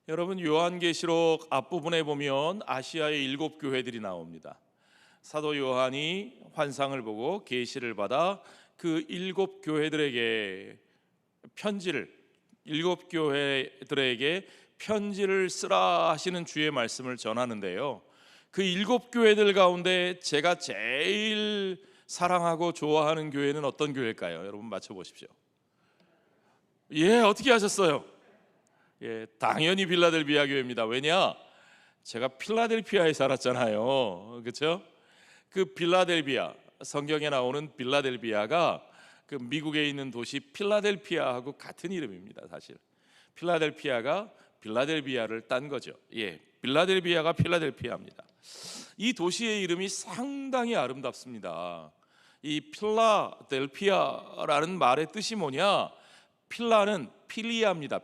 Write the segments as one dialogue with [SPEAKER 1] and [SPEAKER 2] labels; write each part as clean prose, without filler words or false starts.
[SPEAKER 1] 여러분, 요한계시록 앞부분에 보면 아시아의 7교회들이 나옵니다. 사도 요한이 환상을 보고 계시를 받아 그 7교회들에게 편지를 7교회들에게 편지를 쓰라 하시는 주의 말씀을 전하는데요. 그 7교회들 가운데 제가 제일 사랑하고 좋아하는 교회는 어떤 교회일까요? 여러분 맞춰보십시오. 어떻게 하셨어요? 당연히 빌라델비아 교회입니다. 왜냐? 제가 필라델피아에 살았잖아요. 그렇죠? 그 빌라델비아, 성경에 나오는 빌라델비아가 그 미국에 있는 도시 필라델피아하고 같은 이름입니다. 사실 필라델피아가 빌라델비아를 딴 거죠. 빌라델비아가 필라델피아입니다. 이 도시의 이름이 상당히 아름답습니다. 이 필라델피아라는 말의 뜻이 뭐냐? 필라는 필리아입니다.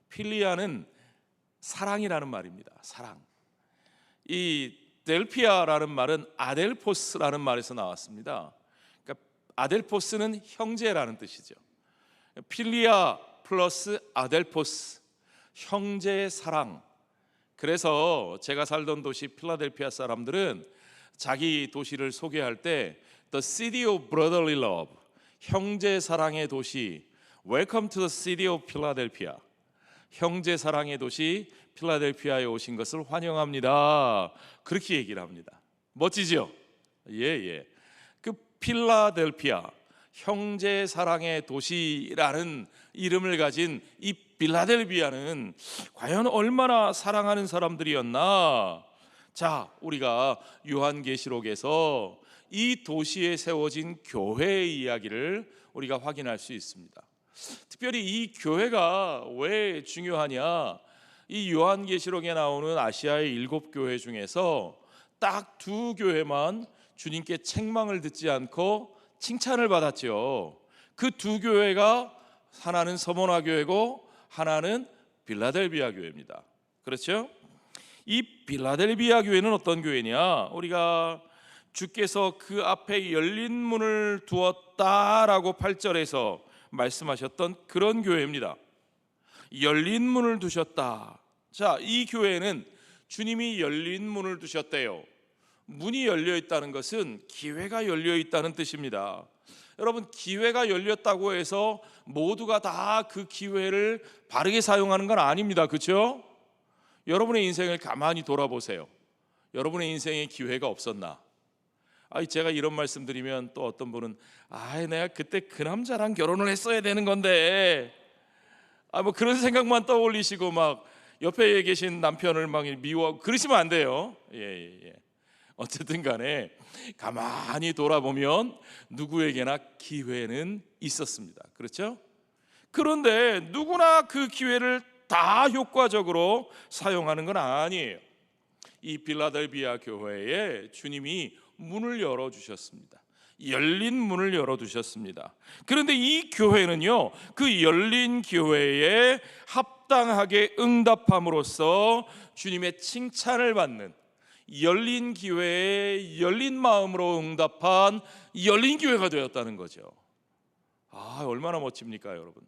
[SPEAKER 1] 필리아는 사랑이라는 말입니다. 사랑. 이 델피아라는 말은 아델포스라는 말에서 나왔습니다. 그러니까 아델포스는 형제라는 뜻이죠. 필리아 플러스 아델포스, 형제의 사랑. 그래서 제가 살던 도시 필라델피아 사람들은 자기 도시를 소개할 때 The City of Brotherly Love, 형제 사랑의 도시, Welcome to the City of Philadelphia, 형제 사랑의 도시 필라델피아에 오신 것을 환영합니다. 그렇게 얘기를 합니다. 멋지죠? 그 필라델피아, 형제 사랑의 도시라는 이름을 가진 이 필라델피아는 과연 얼마나 사랑하는 사람들이었나? 자, 우리가 요한계시록에서 이 도시에 세워진 교회의 이야기를 우리가 확인할 수 있습니다. 특별히 이 교회가 왜 중요하냐? 이 요한계시록에 나오는 아시아의 7교회 중에서 딱 2교회만 주님께 책망을 듣지 않고 칭찬을 받았죠. 그 2교회가 하나는 서머나 교회고 하나는 빌라델비아 교회입니다. 그렇죠? 이 빌라델비아 교회는 어떤 교회냐? 우리가 주께서 그 앞에 열린 문을 두었다라고 8절에서 말씀하셨던 그런 교회입니다. 열린 문을 두셨다. 자, 이 교회는 주님이 열린 문을 두셨대요. 문이 열려 있다는 것은 기회가 열려 있다는 뜻입니다. 여러분, 기회가 열렸다고 해서 모두가 다 그 기회를 바르게 사용하는 건 아닙니다. 그렇죠? 여러분의 인생을 가만히 돌아보세요. 여러분의 인생에 기회가 없었나? 제가 이런 말씀 드리면 또 어떤 분은 내가 그때 그 남자랑 결혼을 했어야 되는 건데 뭐 그런 생각만 떠올리시고 막 옆에 계신 남편을 막 미워하고 그러시면 안 돼요. 어쨌든 간에 가만히 돌아보면 누구에게나 기회는 있었습니다. 그렇죠? 그런데 누구나 그 기회를 다 효과적으로 사용하는 건 아니에요. 이 빌라델비아 교회에 주님이 문을 열어주셨습니다. 열린 문을 열어두셨습니다. 그런데 이 교회는요, 그 열린 교회에 합당하게 응답함으로써 주님의 칭찬을 받는, 열린 기회에 열린 마음으로 응답한 열린 교회가 되었다는 거죠. 얼마나 멋집니까, 여러분?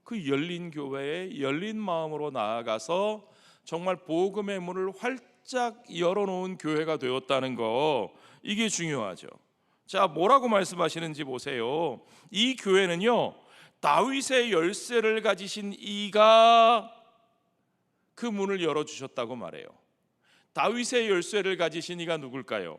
[SPEAKER 1] 그 열린 교회에 열린 마음으로 나아가서 정말 복음의 문을 활짝 열어놓은 교회가 되었다는 거, 이게 중요하죠. 자, 뭐라고 말씀하시는지 보세요. 이 교회는요, 다윗의 열쇠를 가지신 이가 그 문을 열어주셨다고 말해요. 다윗의 열쇠를 가지신 이가 누굴까요?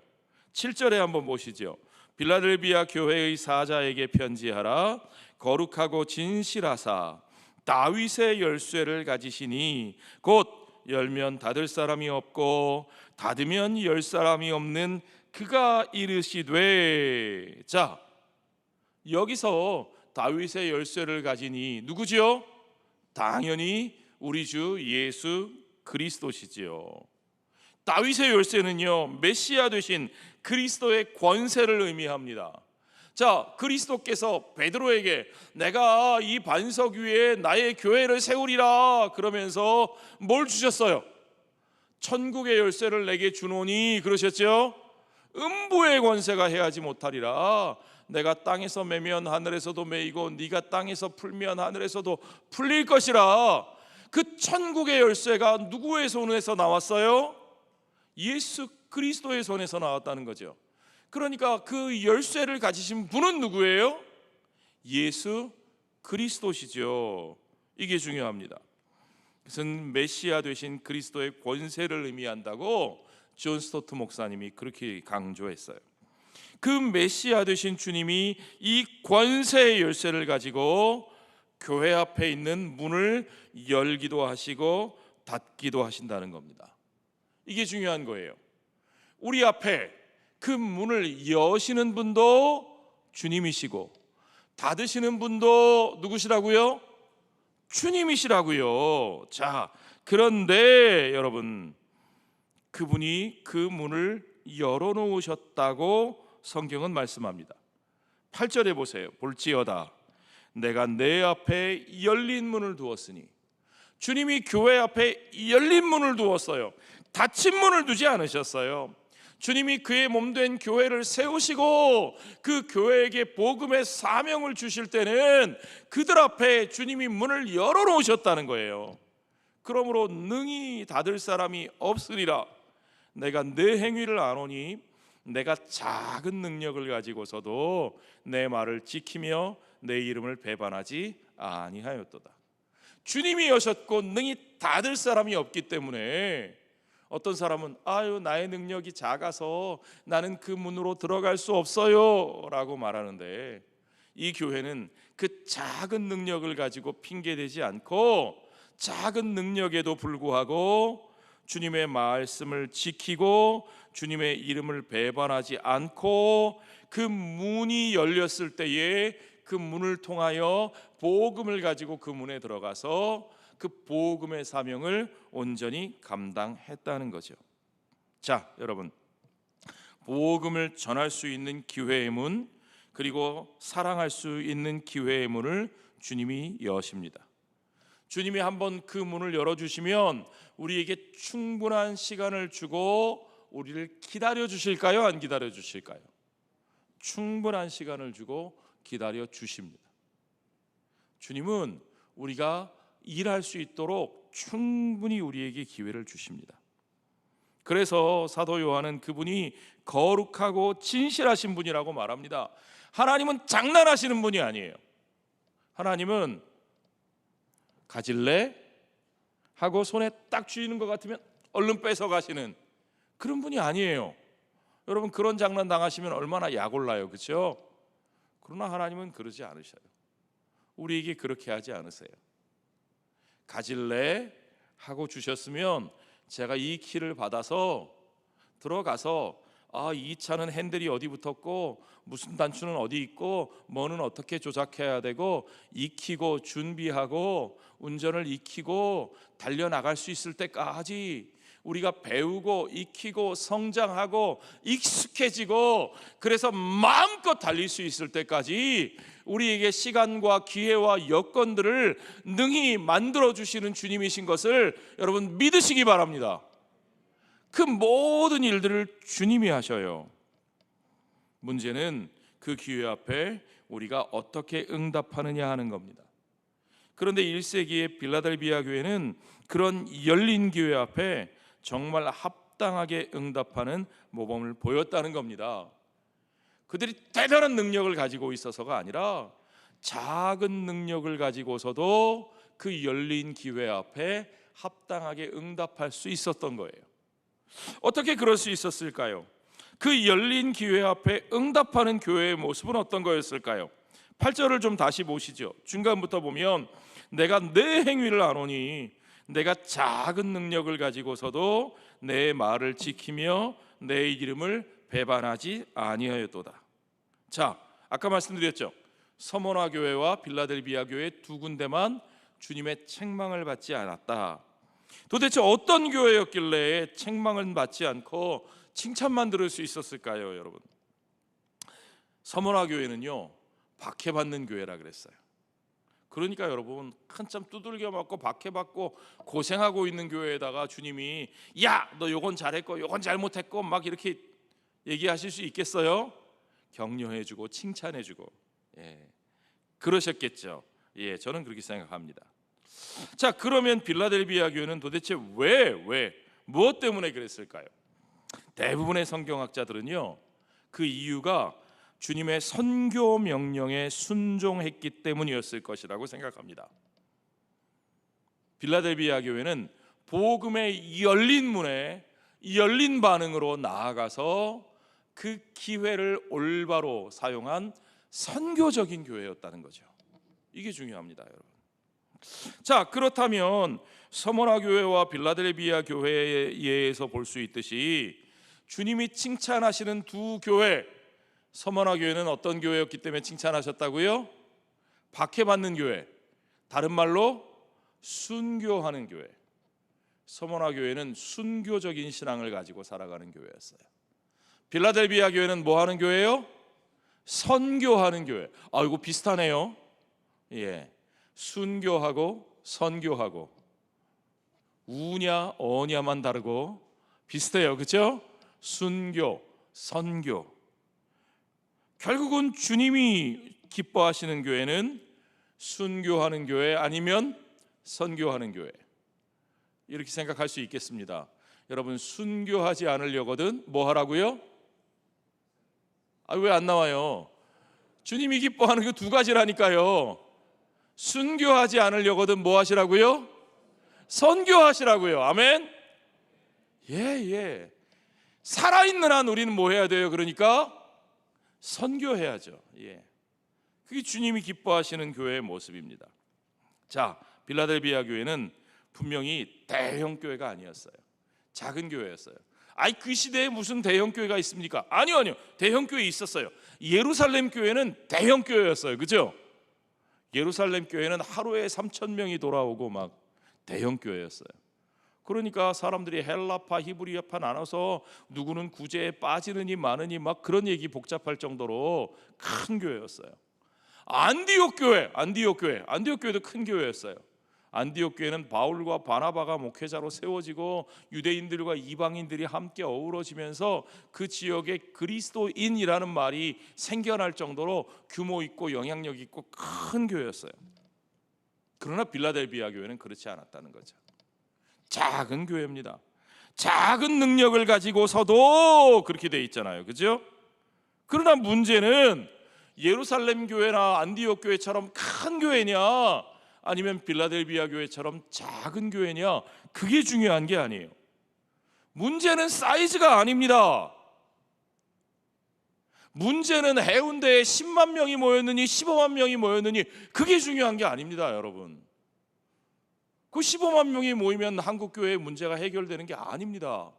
[SPEAKER 1] 7절에 한번 보시죠. 빌라델비아 교회의 사자에게 편지하라. 거룩하고 진실하사 다윗의 열쇠를 가지시니 곧 열면 닫을 사람이 없고 닫으면 열 사람이 없는 그가 이르시되. 자, 여기서 다윗의 열쇠를 가지니 누구지요? 당연히 우리 주 예수 그리스도시지요. 다윗의 열쇠는요, 메시아 되신 그리스도의 권세를 의미합니다. 자, 그리스도께서 베드로에게 내가 이 반석 위에 나의 교회를 세우리라 그러면서 뭘 주셨어요? 천국의 열쇠를 내게 주노니 그러셨죠? 음부의 권세가 해하지 못하리라. 내가 땅에서 매면 하늘에서도 매이고 네가 땅에서 풀면 하늘에서도 풀릴 것이라. 그 천국의 열쇠가 누구의 손에서 나왔어요? 예수 그리스도의 손에서 나왔다는 거죠. 그러니까 그 열쇠를 가지신 분은 누구예요? 예수 그리스도시죠. 이게 중요합니다. 그것은 메시아 되신 그리스도의 권세를 의미한다고 존 스토트 목사님이 그렇게 강조했어요. 그 메시아 되신 주님이 이 권세의 열쇠를 가지고 교회 앞에 있는 문을 열기도 하시고 닫기도 하신다는 겁니다. 이게 중요한 거예요. 우리 앞에 그 문을 여시는 분도 주님이시고 닫으시는 분도 누구시라고요? 주님이시라고요. 자, 그런데 여러분, 그분이 그 문을 열어놓으셨다고 성경은 말씀합니다. 8절에 보세요. 볼지어다 내가 내 앞에 열린 문을 두었으니, 주님이 교회 앞에 열린 문을 두었어요. 닫힌 문을 두지 않으셨어요. 주님이 그의 몸된 교회를 세우시고 그 교회에게 복음의 사명을 주실 때는 그들 앞에 주님이 문을 열어놓으셨다는 거예요. 그러므로 능히 닫을 사람이 없으리라. 내가 내 행위를 아노니 내가 작은 능력을 가지고서도 내 말을 지키며 내 이름을 배반하지 아니하였도다. 주님이 여셨고 능히 닫을 사람이 없기 때문에 어떤 사람은 나의 능력이 작아서 나는 그 문으로 들어갈 수 없어요 라고 말하는데, 이 교회는 그 작은 능력을 가지고 핑계대지 않고 작은 능력에도 불구하고 주님의 말씀을 지키고 주님의 이름을 배반하지 않고 그 문이 열렸을 때에 그 문을 통하여 복음을 가지고 그 문에 들어가서 그 복음의 사명을 온전히 감당했다는 거죠. 자, 여러분, 복음을 전할 수 있는 기회의 문, 그리고 사랑할 수 있는 기회의 문을 주님이 여십니다. 주님이 한번 그 문을 열어주시면 우리에게 충분한 시간을 주고 우리를 기다려 주실까요? 안 기다려 주실까요? 충분한 시간을 주고 기다려 주십니다. 주님은 우리가 일할 수 있도록 충분히 우리에게 기회를 주십니다. 그래서 사도 요한은 그분이 거룩하고 진실하신 분이라고 말합니다. 하나님은 장난하시는 분이 아니에요. 하나님은 가질래? 하고 손에 딱 쥐는 것 같으면 얼른 뺏어 가시는 그런 분이 아니에요. 여러분, 그런 장난 당하시면 얼마나 약올라요, 그렇죠? 그러나 하나님은 그러지 않으셔요. 우리에게 그렇게 하지 않으세요. 가질래? 하고 주셨으면 제가 이 키를 받아서 들어가서 이 차는 핸들이 어디 붙었고 무슨 단추는 어디 있고 뭐는 어떻게 조작해야 되고 익히고 준비하고 운전을 익히고 달려나갈 수 있을 때까지 우리가 배우고 익히고 성장하고 익숙해지고 그래서 마음껏 달릴 수 있을 때까지 우리에게 시간과 기회와 여건들을 능히 만들어주시는 주님이신 것을 여러분 믿으시기 바랍니다. 그 모든 일들을 주님이 하셔요. 문제는 그 기회 앞에 우리가 어떻게 응답하느냐 하는 겁니다. 그런데 1세기의 빌라델비아 교회는 그런 열린 기회 앞에 정말 합당하게 응답하는 모범을 보였다는 겁니다. 그들이 대단한 능력을 가지고 있어서가 아니라 작은 능력을 가지고서도 그 열린 기회 앞에 합당하게 응답할 수 있었던 거예요. 어떻게 그럴 수 있었을까요? 그 열린 기회 앞에 응답하는 교회의 모습은 어떤 거였을까요? 8절을 좀 다시 보시죠. 중간부터 보면 내가 내 행위를 아노니 내가 작은 능력을 가지고서도 내 말을 지키며 내 이름을 배반하지 아니하였도다. 자, 아까 말씀드렸죠. 서머나 교회와 빌라델비아 교회 두 군데만 주님의 책망을 받지 않았다. 도대체 어떤 교회였길래 책망을 받지 않고 칭찬만 들을 수 있었을까요, 여러분? 서머나 교회는요, 박해받는 교회라 그랬어요. 그러니까 여러분, 한참 두들겨 맞고 박해받고 고생하고 있는 교회에다가 주님이 야, 너 요건 잘했고 요건 잘못했고 막 이렇게 얘기하실 수 있겠어요? 격려해주고 칭찬해주고, 그러셨겠죠. 저는 그렇게 생각합니다. 자, 그러면 빌라델비아 교회는 도대체 왜 무엇 때문에 그랬을까요? 대부분의 성경학자들은요, 그 이유가 주님의 선교 명령에 순종했기 때문이었을 것이라고 생각합니다. 빌라델비아 교회는 복음의 열린 문에 열린 반응으로 나아가서 그 기회를 올바로 사용한 선교적인 교회였다는 거죠. 이게 중요합니다, 여러분. 자, 그렇다면 서머나 교회와 빌라델비아 교회에서 볼 수 있듯이 주님이 칭찬하시는 두 교회, 서머나 교회는 어떤 교회였기 때문에 칭찬하셨다고요? 박해받는 교회, 다른 말로 순교하는 교회. 서머나 교회는 순교적인 신앙을 가지고 살아가는 교회였어요. 빌라델비아 교회는 뭐 하는 교회예요? 선교하는 교회. 아, 이거 비슷하네요. 예, 순교하고 선교하고 우냐 어냐만 다르고 비슷해요, 그렇죠? 순교, 선교. 결국은 주님이 기뻐하시는 교회는 순교하는 교회 아니면 선교하는 교회, 이렇게 생각할 수 있겠습니다. 여러분, 순교하지 않으려거든 뭐 하라고요? 왜 안 나와요? 주님이 기뻐하는 그 두 가지라니까요. 순교하지 않으려거든 뭐 하시라고요? 선교하시라고요. 아멘. 예. 살아있는 한 우리는 뭐 해야 돼요? 그러니까 선교해야죠. 예. 그게 주님이 기뻐하시는 교회의 모습입니다. 자, 빌라델비아 교회는 분명히 대형 교회가 아니었어요. 작은 교회였어요. 그 시대에 무슨 대형 교회가 있습니까? 아니요. 대형 교회 있었어요. 예루살렘 교회는 대형 교회였어요. 그죠? 예루살렘 교회는 하루에 3,000명이 돌아오고 막 대형 교회였어요. 그러니까 사람들이 헬라파, 히브리어파 나눠서 누구는 구제에 빠지느니 마느니 막 그런 얘기 복잡할 정도로 큰 교회였어요. 안디옥 교회도 큰 교회였어요. 안디옥 교회는 바울과 바나바가 목회자로 세워지고 유대인들과 이방인들이 함께 어우러지면서 그 지역에 그리스도인이라는 말이 생겨날 정도로 규모 있고 영향력 있고 큰 교회였어요. 그러나 빌라델비아 교회는 그렇지 않았다는 거죠. 작은 교회입니다. 작은 능력을 가지고서도 그렇게 돼 있잖아요, 그죠? 그러나 문제는 예루살렘 교회나 안디옥 교회처럼 큰 교회냐 아니면 빌라델비아 교회처럼 작은 교회냐, 그게 중요한 게 아니에요. 문제는 사이즈가 아닙니다. 문제는 해운대에 10만 명이 모였느니 15만 명이 모였느니 그게 중요한 게 아닙니다, 여러분. 그 15만 명이 모이면 한국교회의 문제가 해결되는 게 아닙니다.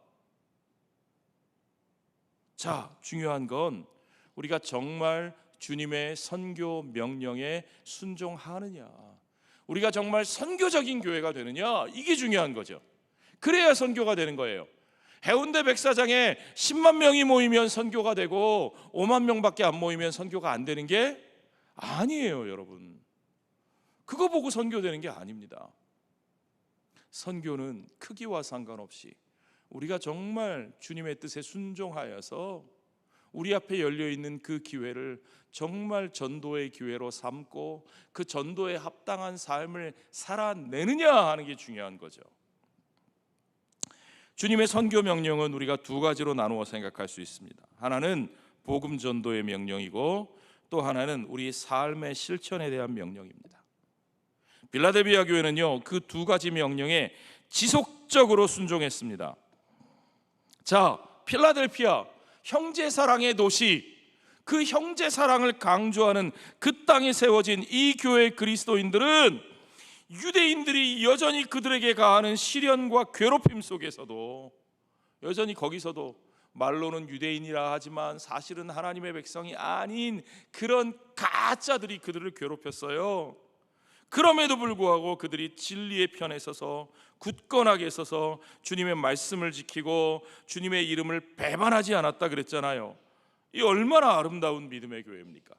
[SPEAKER 1] 자, 중요한 건 우리가 정말 주님의 선교 명령에 순종하느냐, 우리가 정말 선교적인 교회가 되느냐, 이게 중요한 거죠. 그래야 선교가 되는 거예요. 해운대 백사장에 10만 명이 모이면 선교가 되고 5만 명밖에 안 모이면 선교가 안 되는 게 아니에요, 여러분. 그거 보고 선교되는 게 아닙니다. 선교는 크기와 상관없이 우리가 정말 주님의 뜻에 순종하여서 우리 앞에 열려있는 그 기회를 정말 전도의 기회로 삼고 그 전도에 합당한 삶을 살아내느냐 하는 게 중요한 거죠. 주님의 선교 명령은 우리가 두 가지로 나누어 생각할 수 있습니다. 하나는 복음 전도의 명령이고 또 하나는 우리 삶의 실천에 대한 명령입니다. 빌라델비아 교회는요, 그 두 가지 명령에 지속적으로 순종했습니다. 자, 필라델피아, 형제 사랑의 도시, 그 형제 사랑을 강조하는 그 땅에 세워진 이 교회 그리스도인들은 유대인들이 여전히 그들에게 가하는 시련과 괴롭힘 속에서도 여전히 거기서도 말로는 유대인이라 하지만 사실은 하나님의 백성이 아닌 그런 가짜들이 그들을 괴롭혔어요. 그럼에도 불구하고 그들이 진리의 편에 서서 굳건하게 서서 주님의 말씀을 지키고 주님의 이름을 배반하지 않았다 그랬잖아요. 이 얼마나 아름다운 믿음의 교회입니까?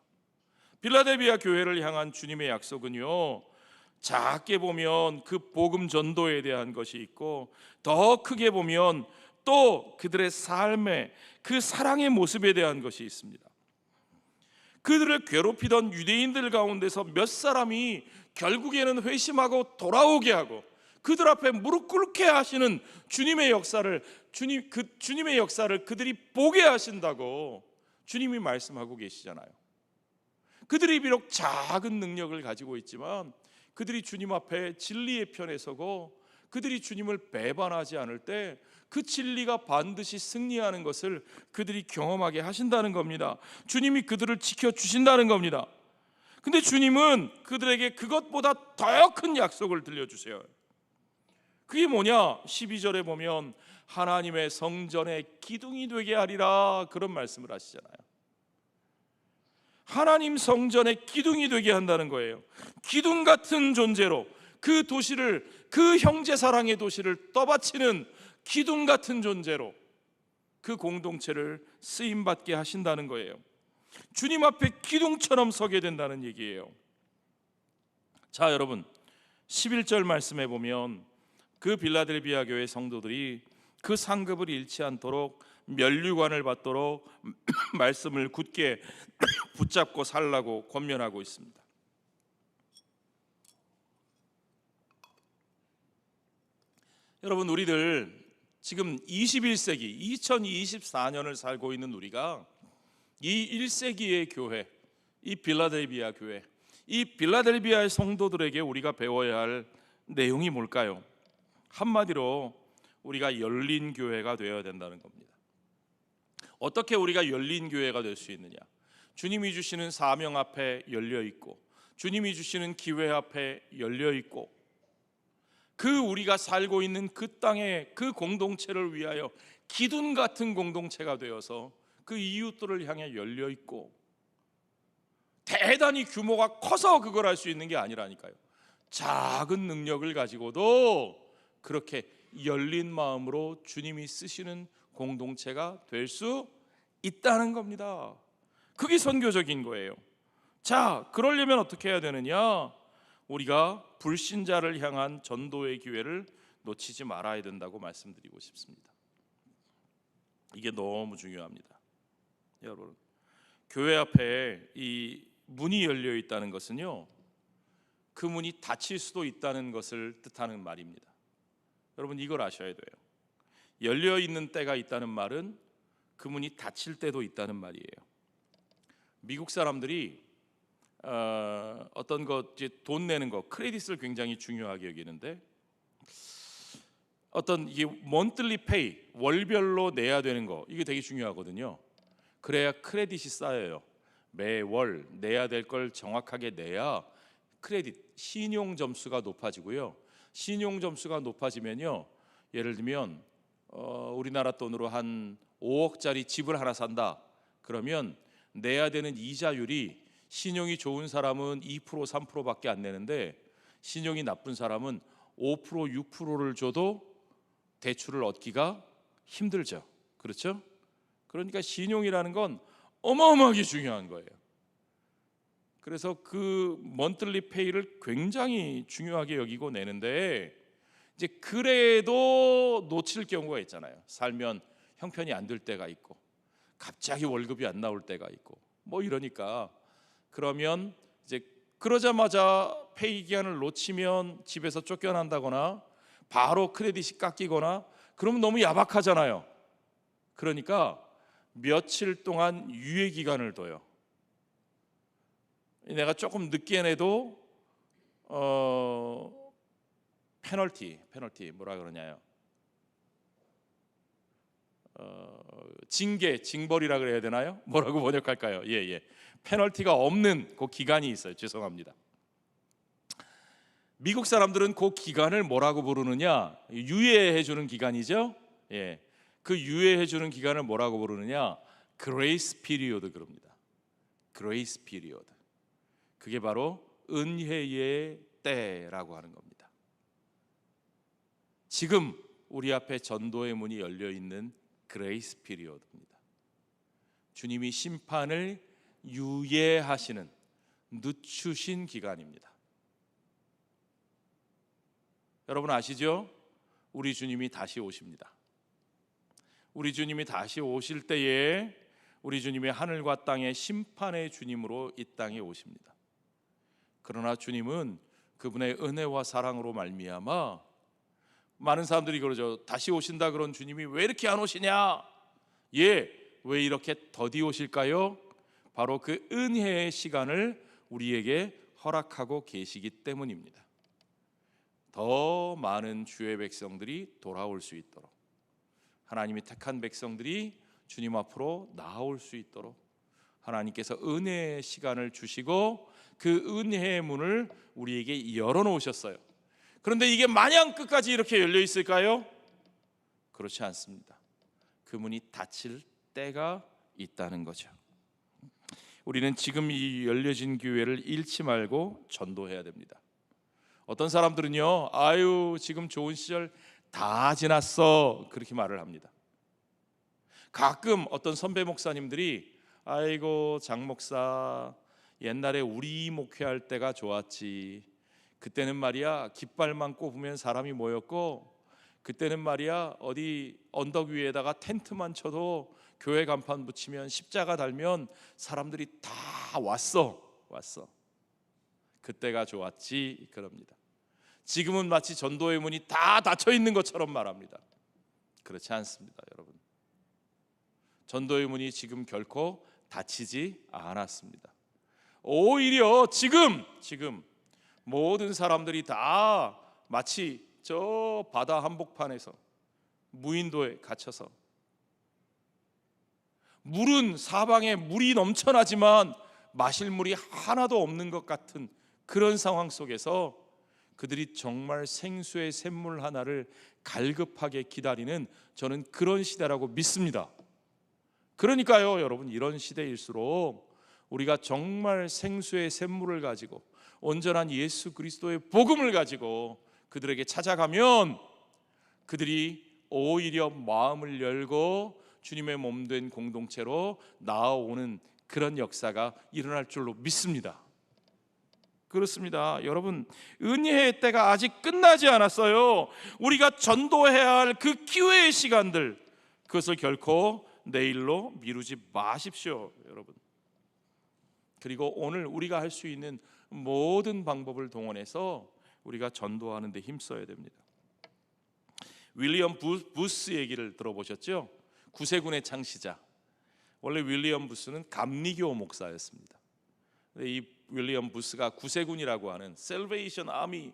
[SPEAKER 1] 빌라델비아 교회를 향한 주님의 약속은요, 작게 보면 그 복음 전도에 대한 것이 있고 더 크게 보면 또 그들의 삶의 그 사랑의 모습에 대한 것이 있습니다. 그들을 괴롭히던 유대인들 가운데서 몇 사람이 결국에는 회심하고 돌아오게 하고 그들 앞에 무릎 꿇게 하시는 주님의 역사를 주님의 역사를 그들이 보게 하신다고 주님이 말씀하고 계시잖아요. 그들이 비록 작은 능력을 가지고 있지만 그들이 주님 앞에 진리의 편에 서고 그들이 주님을 배반하지 않을 때 그 진리가 반드시 승리하는 것을 그들이 경험하게 하신다는 겁니다. 주님이 그들을 지켜주신다는 겁니다. 근데 주님은 그들에게 그것보다 더 큰 약속을 들려주세요. 그게 뭐냐? 12절에 보면 하나님의 성전의 기둥이 되게 하리라, 그런 말씀을 하시잖아요. 하나님 성전의 기둥이 되게 한다는 거예요. 기둥 같은 존재로 그 도시를, 그 형제 사랑의 도시를 떠받치는 기둥 같은 존재로 그 공동체를 쓰임받게 하신다는 거예요. 주님 앞에 기둥처럼 서게 된다는 얘기예요. 자, 여러분, 11절 말씀해 보면 그 빌라델비아 교회 성도들이 그 상급을 잃지 않도록 면류관을 받도록 말씀을 굳게 붙잡고 살라고 권면하고 있습니다. 여러분, 우리들 지금 21세기 2024년을 살고 있는 우리가 이 1세기의 교회, 이 빌라델비아 교회, 이 빌라델비아의 성도들에게 우리가 배워야 할 내용이 뭘까요? 한마디로 우리가 열린 교회가 되어야 된다는 겁니다. 어떻게 우리가 열린 교회가 될 수 있느냐? 주님이 주시는 사명 앞에 열려 있고, 주님이 주시는 기회 앞에 열려 있고, 그 우리가 살고 있는 그 땅의 그 공동체를 위하여 기둥 같은 공동체가 되어서 그 이웃들을 향해 열려 있고, 대단히 규모가 커서 그걸 할 수 있는 게 아니라니까요. 작은 능력을 가지고도 그렇게 열린 마음으로 주님이 쓰시는 공동체가 될 수 있다는 겁니다. 그게 선교적인 거예요. 자, 그러려면 어떻게 해야 되느냐? 우리가 불신자를 향한 전도의 기회를 놓치지 말아야 된다고 말씀드리고 싶습니다. 이게 너무 중요합니다. 여러분, 교회 앞에 이 문이 열려 있다는 것은요, 그 문이 닫힐 수도 있다는 것을 뜻하는 말입니다. 여러분, 이걸 아셔야 돼요. 열려 있는 때가 있다는 말은 그 문이 닫힐 때도 있다는 말이에요. 미국 사람들이 어떤 것, 돈 내는 거, 크레딧을 굉장히 중요하게 여기는데, 어떤 이게 monthly pay, 월별로 내야 되는 거, 이게 되게 중요하거든요. 그래야 크레딧이 쌓여요. 매월 내야 될 걸 정확하게 내야 크레딧, 신용 점수가 높아지고요. 신용 점수가 높아지면요, 예를 들면 우리나라 돈으로 한 5억짜리 집을 하나 산다. 그러면 내야 되는 이자율이 신용이 좋은 사람은 2%, 3%밖에 안 내는데 신용이 나쁜 사람은 5%, 6%를 줘도 대출을 얻기가 힘들죠. 그렇죠? 그러니까 신용이라는 건 어마어마하게 중요한 거예요. 그래서 그 먼틀리 페이를 굉장히 중요하게 여기고 내는데, 이제 그래도 놓칠 경우가 있잖아요. 살면 형편이 안 될 때가 있고, 갑자기 월급이 안 나올 때가 있고, 뭐 이러니까, 그러면 이제 그러자마자 페이 기한을 놓치면 집에서 쫓겨난다거나 바로 크레딧이 깎이거나 그러면 너무 야박하잖아요. 그러니까 며칠 동안 유예 기간을 둬요. 내가 조금 늦게 내도 페널티 뭐라 그러냐요? 징벌이라 그래야 되나요? 뭐라고 번역할까요? 예. 페널티가 없는 그 기간이 있어요. 죄송합니다. 미국 사람들은 그 기간을 뭐라고 부르느냐? 유예해 주는 기간이죠. 예. 그 유예해 주는 기간을 뭐라고 부르느냐? 그레이스 피리오드 그럽니다. 그레이스 피리오드. 그게 바로 은혜의 때라고 하는 겁니다. 지금 우리 앞에 전도의 문이 열려 있는 그레이스 피리오드입니다. 주님이 심판을 유예하시는 늦추신 기간입니다. 여러분 아시죠? 우리 주님이 다시 오십니다. 우리 주님이 다시 오실 때에 우리 주님의 하늘과 땅의 심판의 주님으로 이 땅에 오십니다. 그러나 주님은 그분의 은혜와 사랑으로 말미암아 많은 사람들이 그러죠. 다시 오신다 그런 주님이 왜 이렇게 안 오시냐? 예, 왜 이렇게 더디 오실까요? 바로 그 은혜의 시간을 우리에게 허락하고 계시기 때문입니다. 더 많은 주의 백성들이 돌아올 수 있도록, 하나님이 택한 백성들이 주님 앞으로 나아올 수 있도록 하나님께서 은혜의 시간을 주시고 그 은혜의 문을 우리에게 열어놓으셨어요. 그런데 이게 마냥 끝까지 이렇게 열려 있을까요? 그렇지 않습니다. 그 문이 닫힐 때가 있다는 거죠. 우리는 지금 이 열려진 기회를 잃지 말고 전도해야 됩니다. 어떤 사람들은요, 아유 지금 좋은 시절 다 지났어, 그렇게 말을 합니다. 가끔 어떤 선배 목사님들이 아이고 장 목사, 옛날에 우리 목회할 때가 좋았지. 그때는 말이야 깃발만 꼽으면 사람이 모였고, 그때는 말이야 어디 언덕 위에다가 텐트만 쳐도 교회 간판 붙이면 십자가 달면 사람들이 다 왔어. 그때가 좋았지, 그럽니다. 지금은 마치 전도의 문이 다 닫혀 있는 것처럼 말합니다. 그렇지 않습니다, 여러분. 전도의 문이 지금 결코 닫히지 않았습니다. 오히려 지금 모든 사람들이 다 마치 저 바다 한복판에서 무인도에 갇혀서, 물은 사방에 물이 넘쳐나지만 마실 물이 하나도 없는 것 같은 그런 상황 속에서 그들이 정말 생수의 샘물 하나를 갈급하게 기다리는, 저는 그런 시대라고 믿습니다. 그러니까요, 여러분, 이런 시대일수록 우리가 정말 생수의 샘물을 가지고 온전한 예수 그리스도의 복음을 가지고 그들에게 찾아가면 그들이 오히려 마음을 열고 주님의 몸된 공동체로 나아오는 그런 역사가 일어날 줄로 믿습니다. 그렇습니다. 여러분, 은혜의 때가 아직 끝나지 않았어요. 우리가 전도해야 할 그 기회의 시간들, 그것을 결코 내일로 미루지 마십시오, 여러분. 그리고 오늘 우리가 할 수 있는 모든 방법을 동원해서 우리가 전도하는 데 힘써야 됩니다. 윌리엄 부스 얘기를 들어보셨죠? 구세군의 창시자. 원래 윌리엄 부스는 감리교 목사였습니다. 이 윌리엄 부스가 구세군이라고 하는 셀베이션 아미,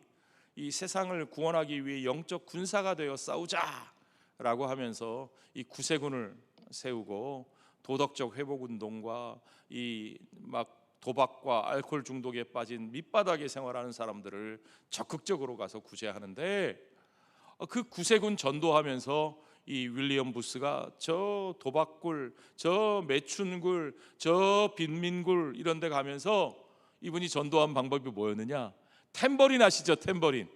[SPEAKER 1] 이 세상을 구원하기 위해 영적 군사가 되어 싸우자라고 하면서 이 구세군을 세우고 도덕적 회복 운동과 이 막 도박과 알코올 중독에 빠진 밑바닥에 생활하는 사람들을 적극적으로 가서 구제하는데, 그 구세군 전도하면서 이 윌리엄 부스가 저 도박굴, 저 매춘굴, 저 빈민굴 이런 데 가면서 이분이 전도한 방법이 뭐였느냐? 탬버린 아시죠? 탬버린.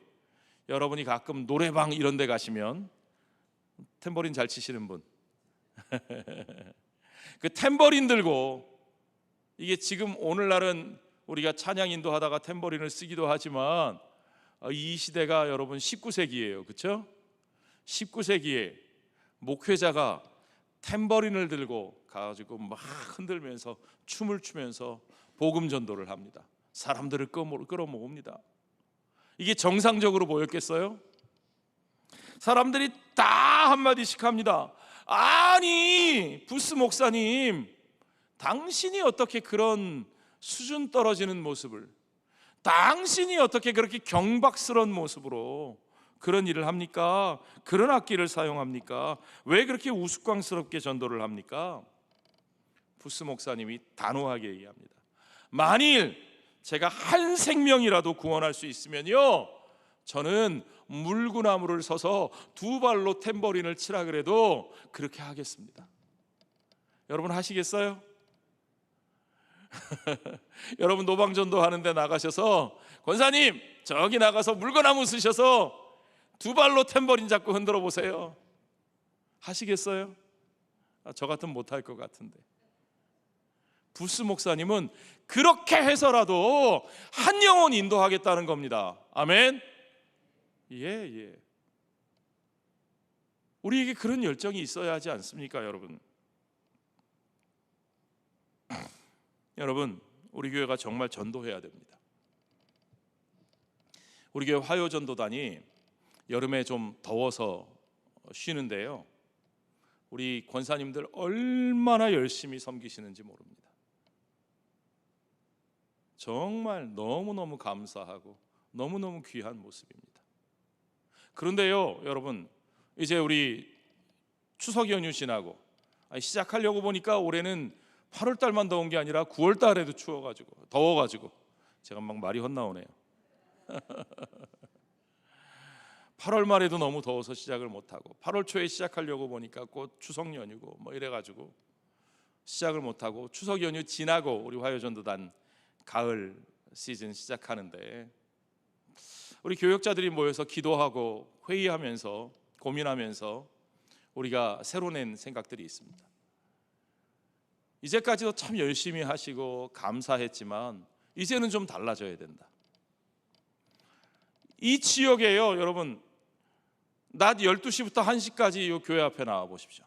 [SPEAKER 1] 여러분이 가끔 노래방 이런 데 가시면 탬버린 잘 치시는 분 그 탬버린 들고, 이게 지금 오늘날은 우리가 찬양 인도하다가 탬버린을 쓰기도 하지만 이 시대가 여러분 19세기예요. 그렇죠? 19세기에 목회자가 탬버린을 들고 가지고 막 흔들면서 춤을 추면서 복음 전도를 합니다. 사람들을 끌어모읍니다. 이게 정상적으로 보였겠어요? 사람들이 다 한마디씩 합니다. 아니, 부스 목사님, 당신이 어떻게 그런 수준 떨어지는 모습을, 당신이 어떻게 그렇게 경박스러운 모습으로 그런 일을 합니까? 그런 악기를 사용합니까? 왜 그렇게 우스꽝스럽게 전도를 합니까? 부스 목사님이 단호하게 얘기합니다. 만일 제가 한 생명이라도 구원할 수 있으면요, 저는 물구나무를 서서 두 발로 탬버린을 치라 그래도 그렇게 하겠습니다. 여러분 하시겠어요? 여러분 노방전도 하는데 나가셔서 권사님 저기 나가서 물구나무 쓰셔서 두 발로 탬버린 잡고 흔들어 보세요. 하시겠어요? 저 같으면 못할 것 같은데. 부스 목사님은 그렇게 해서라도 한 영혼 인도하겠다는 겁니다. 아멘. 예. 우리에게 그런 열정이 있어야 하지 않습니까, 여러분? 여러분, 우리 교회가 정말 전도해야 됩니다. 우리 교회 화요전도단이 여름에 좀 더워서 쉬는데요, 우리 권사님들 얼마나 열심히 섬기시는지 모릅니다. 정말 너무너무 감사하고 너무너무 귀한 모습입니다. 그런데요, 여러분, 이제 우리 추석 연휴 지나고 시작하려고 보니까 올해는 8월 달만 더운 게 아니라 9월 달에도 추워가지고 더워가지고 제가 막 말이 헛나오네요. 8월 말에도 너무 더워서 시작을 못하고 8월 초에 시작하려고 보니까 곧 추석 연휴고 뭐 이래가지고 시작을 못하고 추석 연휴 지나고 우리 화요전도단 가을 시즌 시작하는데 우리 교역자들이 모여서 기도하고 회의하면서 고민하면서 우리가 새로 낸 생각들이 있습니다. 이제까지도 참 열심히 하시고 감사했지만 이제는 좀 달라져야 된다. 이 지역에요, 여러분, 낮 12시부터 1시까지 이 교회 앞에 나와 보십시오.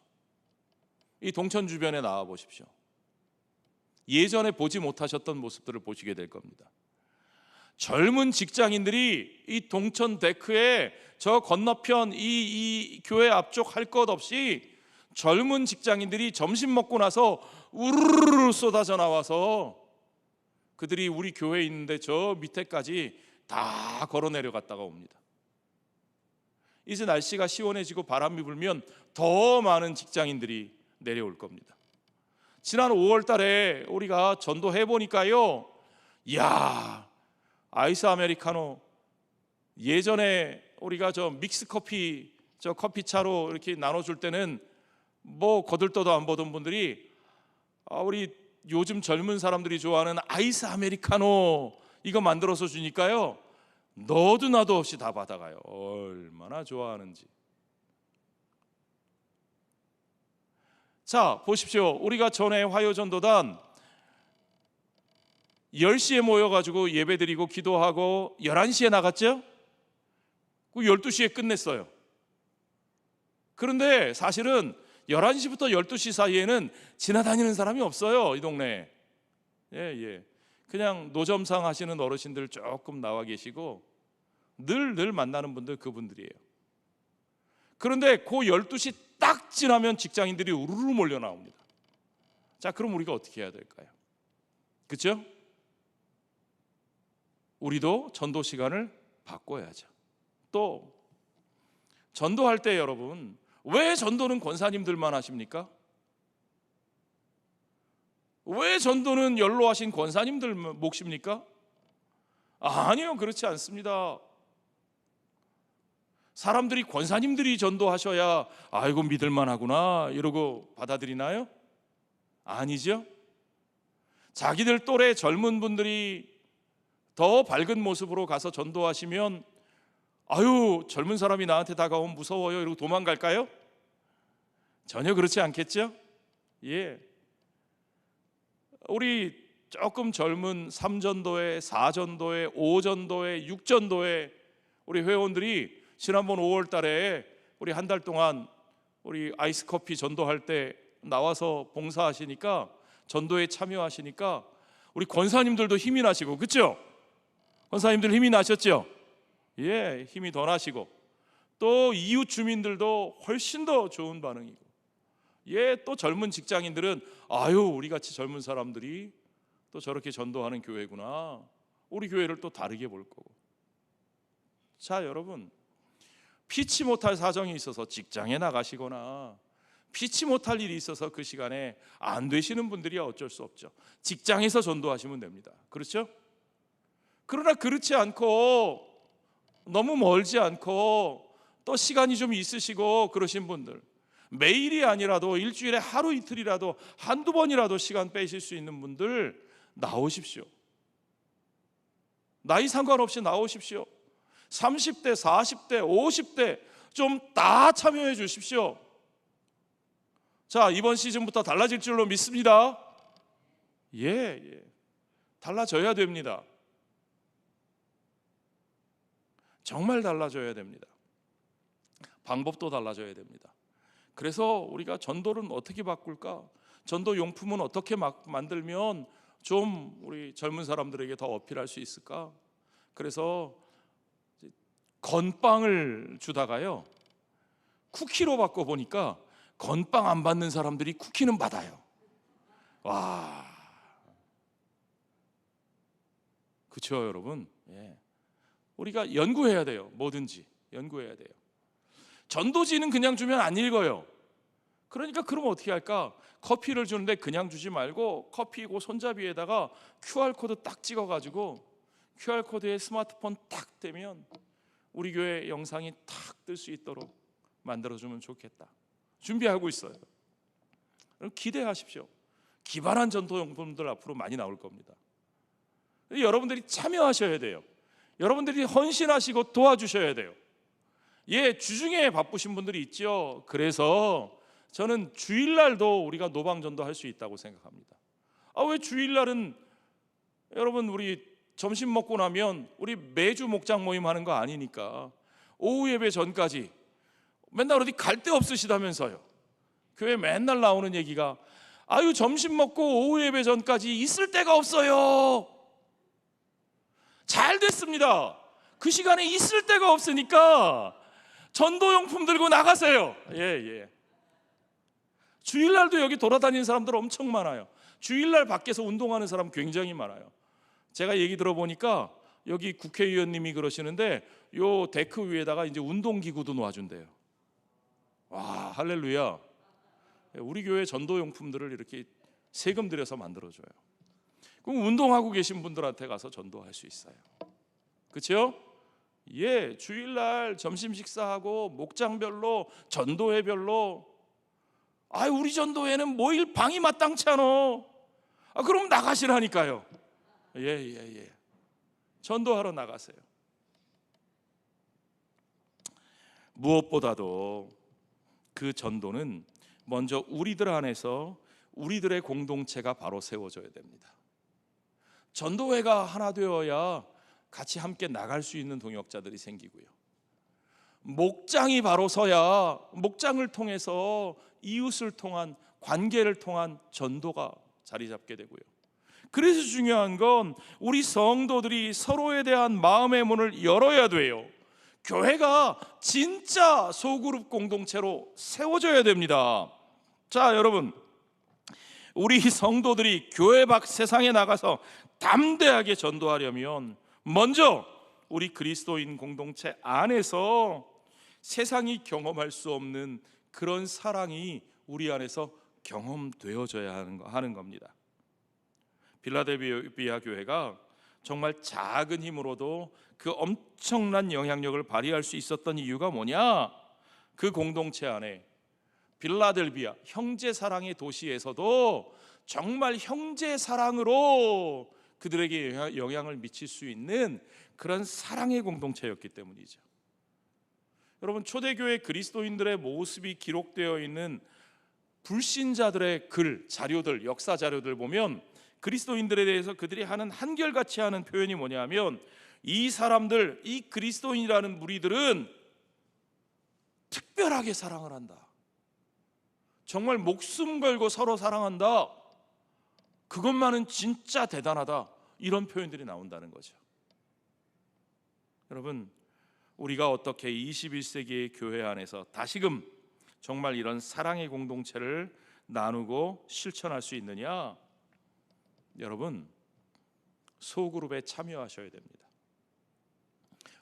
[SPEAKER 1] 이 동천 주변에 나와 보십시오. 예전에 보지 못하셨던 모습들을 보시게 될 겁니다. 젊은 직장인들이 이 동천 데크에 저 건너편 이 교회 앞쪽 할 것 없이 젊은 직장인들이 점심 먹고 나서 우르르 쏟아져 나와서 그들이 우리 교회에 있는데 저 밑에까지 다 걸어 내려갔다가 옵니다. 이제 날씨가 시원해지고 바람이 불면 더 많은 직장인들이 내려올 겁니다. 지난 5월 달에 우리가 전도해 보니까요, 이야, 아이스 아메리카노, 예전에 우리가 저 믹스 커피, 저 커피차로 이렇게 나눠줄 때는 뭐 거들떠도 안 보던 분들이 우리 요즘 젊은 사람들이 좋아하는 아이스 아메리카노 이거 만들어서 주니까요, 너도 나도 없이 다 받아가요. 얼마나 좋아하는지. 자, 보십시오. 우리가 전에 화요전도단 10시에 모여가지고 예배드리고 기도하고 11시에 나갔죠? 그 12시에 끝냈어요. 그런데 사실은 11시부터 12시 사이에는 지나다니는 사람이 없어요, 이 동네에. 예. 그냥 노점상 하시는 어르신들 조금 나와 계시고 늘 만나는 분들 그분들이에요. 그런데 그 12시 딱 지나면 직장인들이 우르르 몰려 나옵니다. 자, 그럼 우리가 어떻게 해야 될까요? 그렇죠? 우리도 전도 시간을 바꿔야죠. 또 전도할 때 여러분, 왜 전도는 권사님들만 하십니까? 왜 전도는 연로하신 권사님들 몫입니까? 아니요, 그렇지 않습니다. 사람들이 권사님들이 전도하셔야 아이고 믿을만하구나 이러고 받아들이나요? 아니죠. 자기들 또래 젊은 분들이 더 밝은 모습으로 가서 전도하시면 아유, 젊은 사람이 나한테 다가오면 무서워요 이러고 도망갈까요? 전혀 그렇지 않겠죠? 예. 우리 조금 젊은 3전도회, 4전도회, 5전도회, 6전도회 우리 회원들이 지난번 5월 달에 우리 한 달 동안 우리 아이스 커피 전도할 때 나와서 봉사하시니까, 전도에 참여하시니까 우리 권사님들도 힘이 나시고, 그렇죠? 권사님들 힘이 나셨죠? 예, 힘이 더 나시고 또 이웃 주민들도 훨씬 더 좋은 반응이고, 예, 또 젊은 직장인들은 아유, 우리 같이 젊은 사람들이 또 저렇게 전도하는 교회구나, 우리 교회를 또 다르게 볼 거고. 자, 여러분, 피치 못할 사정이 있어서 직장에 나가시거나 피치 못할 일이 있어서 그 시간에 안 되시는 분들이야 어쩔 수 없죠. 직장에서 전도하시면 됩니다. 그렇죠? 그러나 그렇지 않고 너무 멀지 않고 또 시간이 좀 있으시고 그러신 분들, 매일이 아니라도 일주일에 하루 이틀이라도 한두 번이라도 시간 빼실 수 있는 분들 나오십시오. 나이 상관없이 나오십시오. 30대, 40대, 50대 좀 다 참여해 주십시오. 자, 이번 시즌부터 달라질 줄로 믿습니다. 예. 달라져야 됩니다. 정말 달라져야 됩니다. 방법도 달라져야 됩니다. 그래서 우리가 전도는 어떻게 바꿀까? 전도 용품은 어떻게 만들면 좀 우리 젊은 사람들에게 더 어필할 수 있을까? 그래서 건빵을 주다가요, 쿠키로 바꿔보니까 건빵 안 받는 사람들이 쿠키는 받아요. 와, 그렇죠 여러분? 예. 우리가 연구해야 돼요. 뭐든지 연구해야 돼요. 전도지는 그냥 주면 안 읽어요. 그러니까 그러면 어떻게 할까? 커피를 주는데 그냥 주지 말고 커피고 손잡이에다가 QR코드 딱 찍어가지고 QR코드에 스마트폰 딱 대면 우리 교회 영상이 탁 뜰 수 있도록 만들어주면 좋겠다. 준비하고 있어요. 기대하십시오. 기발한 전도용품들 앞으로 많이 나올 겁니다. 여러분들이 참여하셔야 돼요. 여러분들이 헌신하시고 도와주셔야 돼요. 예, 주중에 바쁘신 분들이 있죠. 그래서 저는 주일날도 우리가 노방전도 할 수 있다고 생각합니다. 왜 주일날은 여러분 우리 점심 먹고 나면 우리 매주 목장 모임 하는 거 아니니까 오후 예배 전까지 맨날 어디 갈 데 없으시다면서요. 교회 맨날 나오는 얘기가 점심 먹고 오후 예배 전까지 있을 데가 없어요. 잘 됐습니다. 그 시간에 있을 데가 없으니까 전도용품 들고 나가세요. 예. 주일날도 여기 돌아다니는 사람들 엄청 많아요. 주일날 밖에서 운동하는 사람 굉장히 많아요. 제가 얘기 들어보니까 여기 국회의원님이 그러시는데 요 데크 위에다가 이제 운동기구도 놓아준대요. 와, 할렐루야. 우리 교회 전도용품들을 이렇게 세금 들여서 만들어줘요. 그럼 운동하고 계신 분들한테 가서 전도할 수 있어요. 그렇죠? 예, 주일날 점심 식사하고 목장별로 전도회별로 우리 전도회는 모일 방이 마땅치 않어. 그럼 나가시라니까요. 예. 전도하러 나가세요. 무엇보다도 그 전도는 먼저 우리들 안에서 우리들의 공동체가 바로 세워져야 됩니다. 전도회가 하나 되어야 같이 함께 나갈 수 있는 동역자들이 생기고요. 목장이 바로 서야 목장을 통해서 이웃을 통한 관계를 통한 전도가 자리 잡게 되고요. 그래서 중요한 건 우리 성도들이 서로에 대한 마음의 문을 열어야 돼요. 교회가 진짜 소그룹 공동체로 세워져야 됩니다. 자, 여러분, 우리 성도들이 교회 밖 세상에 나가서 담대하게 전도하려면 먼저 우리 그리스도인 공동체 안에서 세상이 경험할 수 없는 그런 사랑이 우리 안에서 경험되어져야 하는 겁니다. 빌라델비아 교회가 정말 작은 힘으로도 그 엄청난 영향력을 발휘할 수 있었던 이유가 뭐냐? 그 공동체 안에 빌라델비아 형제 사랑의 도시에서도 정말 형제 사랑으로 그들에게 영향을 미칠 수 있는 그런 사랑의 공동체였기 때문이죠. 여러분, 초대교회 그리스도인들의 모습이 기록되어 있는 불신자들의 글, 자료들, 역사 자료들 보면 그리스도인들에 대해서 그들이 하는 한결같이 하는 표현이 뭐냐면 이 사람들, 이 그리스도인이라는 무리들은 특별하게 사랑을 한다. 정말 목숨 걸고 서로 사랑한다. 그것만은 진짜 대단하다. 이런 표현들이 나온다는 거죠. 여러분, 우리가 어떻게 21세기의 교회 안에서 다시금 정말 이런 사랑의 공동체를 나누고 실천할 수 있느냐? 여러분, 소그룹에 참여하셔야 됩니다.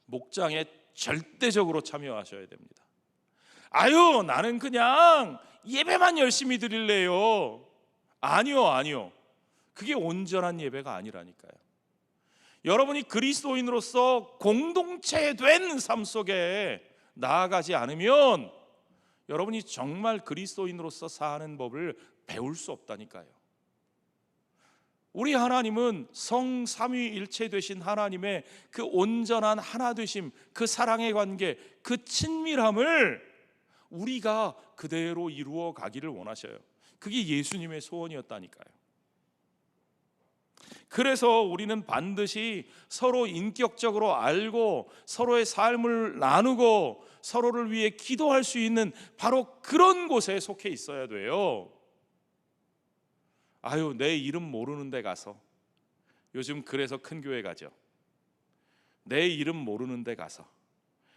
[SPEAKER 1] 목장에 절대적으로 참여하셔야 됩니다. 나는 그냥 예배만 열심히 드릴래요. 아니요. 그게 온전한 예배가 아니라니까요. 여러분이 그리스도인으로서 공동체 된 삶 속에 나아가지 않으면 여러분이 정말 그리스도인으로서 사는 법을 배울 수 없다니까요. 우리 하나님은 성삼위일체 되신 하나님의 그 온전한 하나 되심, 그 사랑의 관계, 그 친밀함을 우리가 그대로 이루어 가기를 원하셔요. 그게 예수님의 소원이었다니까요. 그래서 우리는 반드시 서로 인격적으로 알고 서로의 삶을 나누고 서로를 위해 기도할 수 있는 바로 그런 곳에 속해 있어야 돼요. 내 이름 모르는 데 가서 요즘 그래서 큰 교회 가죠. 내 이름 모르는 데 가서,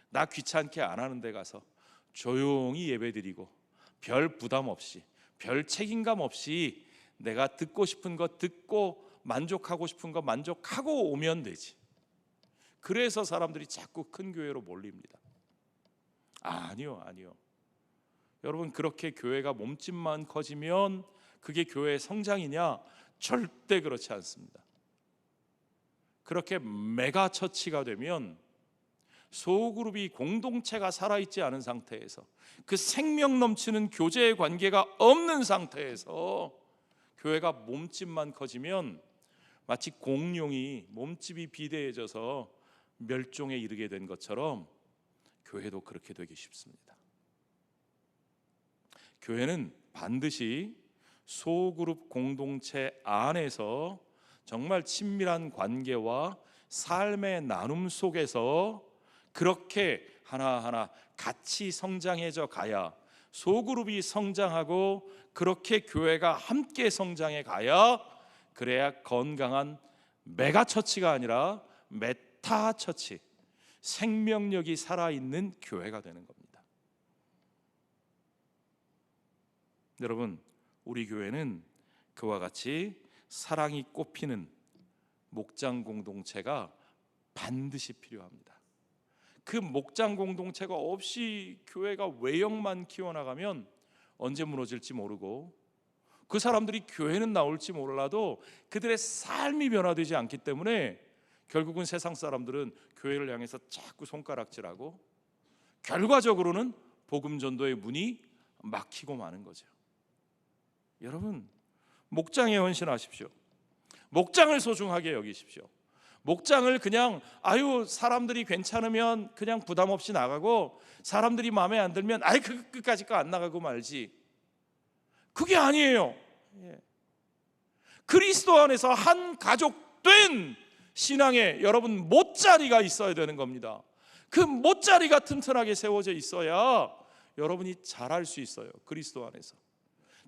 [SPEAKER 1] 나 귀찮게 안 하는 데 가서 조용히 예배드리고 별 부담 없이, 별 책임감 없이 내가 듣고 싶은 거 듣고 만족하고 싶은 거 만족하고 오면 되지. 그래서 사람들이 자꾸 큰 교회로 몰립니다. 아니요. 여러분, 그렇게 교회가 몸집만 커지면 그게 교회의 성장이냐? 절대 그렇지 않습니다. 그렇게 메가처치가 되면 소그룹이 공동체가 살아있지 않은 상태에서, 그 생명 넘치는 교제의 관계가 없는 상태에서 교회가 몸집만 커지면 마치 공룡이 몸집이 비대해져서 멸종에 이르게 된 것처럼 교회도 그렇게 되기 쉽습니다. 교회는 반드시 소그룹 공동체 안에서 정말 친밀한 관계와 삶의 나눔 속에서 그렇게 하나하나 같이 성장해져 가야, 소그룹이 성장하고 그렇게 교회가 함께 성장해 가야, 그래야 건강한 메가처치가 아니라 메타처치, 생명력이 살아있는 교회가 되는 겁니다. 여러분, 우리 교회는 그와 같이 사랑이 꽃피는 목장 공동체가 반드시 필요합니다. 그 목장 공동체가 없이 교회가 외형만 키워나가면 언제 무너질지 모르고, 그 사람들이 교회는 나올지 몰라도 그들의 삶이 변화되지 않기 때문에 결국은 세상 사람들은 교회를 향해서 자꾸 손가락질하고 결과적으로는 복음 전도의 문이 막히고 마는 거죠. 여러분, 목장에 헌신하십시오. 목장을 소중하게 여기십시오. 목장을 그냥 사람들이 괜찮으면 그냥 부담 없이 나가고, 사람들이 마음에 안 들면 그 끝까지 안 나가고 말지. 그게 아니에요. 그리스도 안에서 한 가족 된 신앙에 여러분 못자리가 있어야 되는 겁니다. 그 못자리가 튼튼하게 세워져 있어야 여러분이 잘할 수 있어요. 그리스도 안에서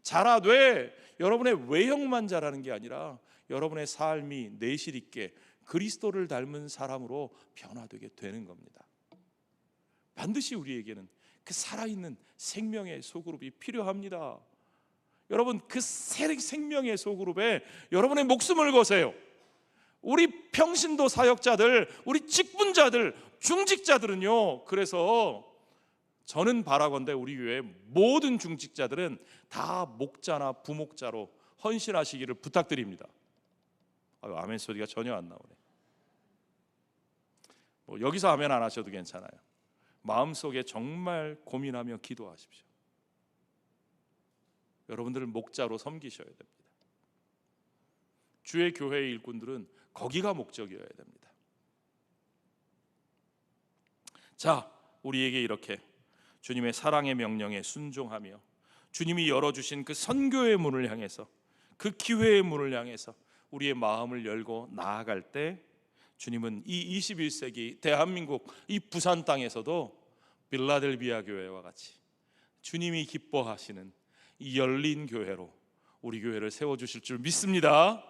[SPEAKER 1] 자라되 여러분의 외형만 자라는 게 아니라 여러분의 삶이 내실 있게 그리스도를 닮은 사람으로 변화되게 되는 겁니다. 반드시 우리에게는 그 살아있는 생명의 소그룹이 필요합니다. 여러분, 그 생명의 소그룹에 여러분의 목숨을 거세요. 우리 평신도 사역자들, 우리 직분자들, 중직자들은요, 그래서 저는 바라건대 우리 교회 모든 중직자들은 다 목자나 부목자로 헌신하시기를 부탁드립니다. 아멘 소리가 전혀 안 나오네. 여기서 아멘 안 하셔도 괜찮아요. 마음속에 정말 고민하며 기도하십시오. 여러분들은 목자로 섬기셔야 됩니다. 주의 교회의 일꾼들은 거기가 목적이어야 됩니다. 자, 우리에게 이렇게 주님의 사랑의 명령에 순종하며 주님이 열어주신 그 선교의 문을 향해서, 그 기회의 문을 향해서 우리의 마음을 열고 나아갈 때, 주님은 이 21세기 대한민국 이 부산 땅에서도 빌라델비아 교회와 같이 주님이 기뻐하시는 이 열린 교회로 우리 교회를 세워주실 줄 믿습니다.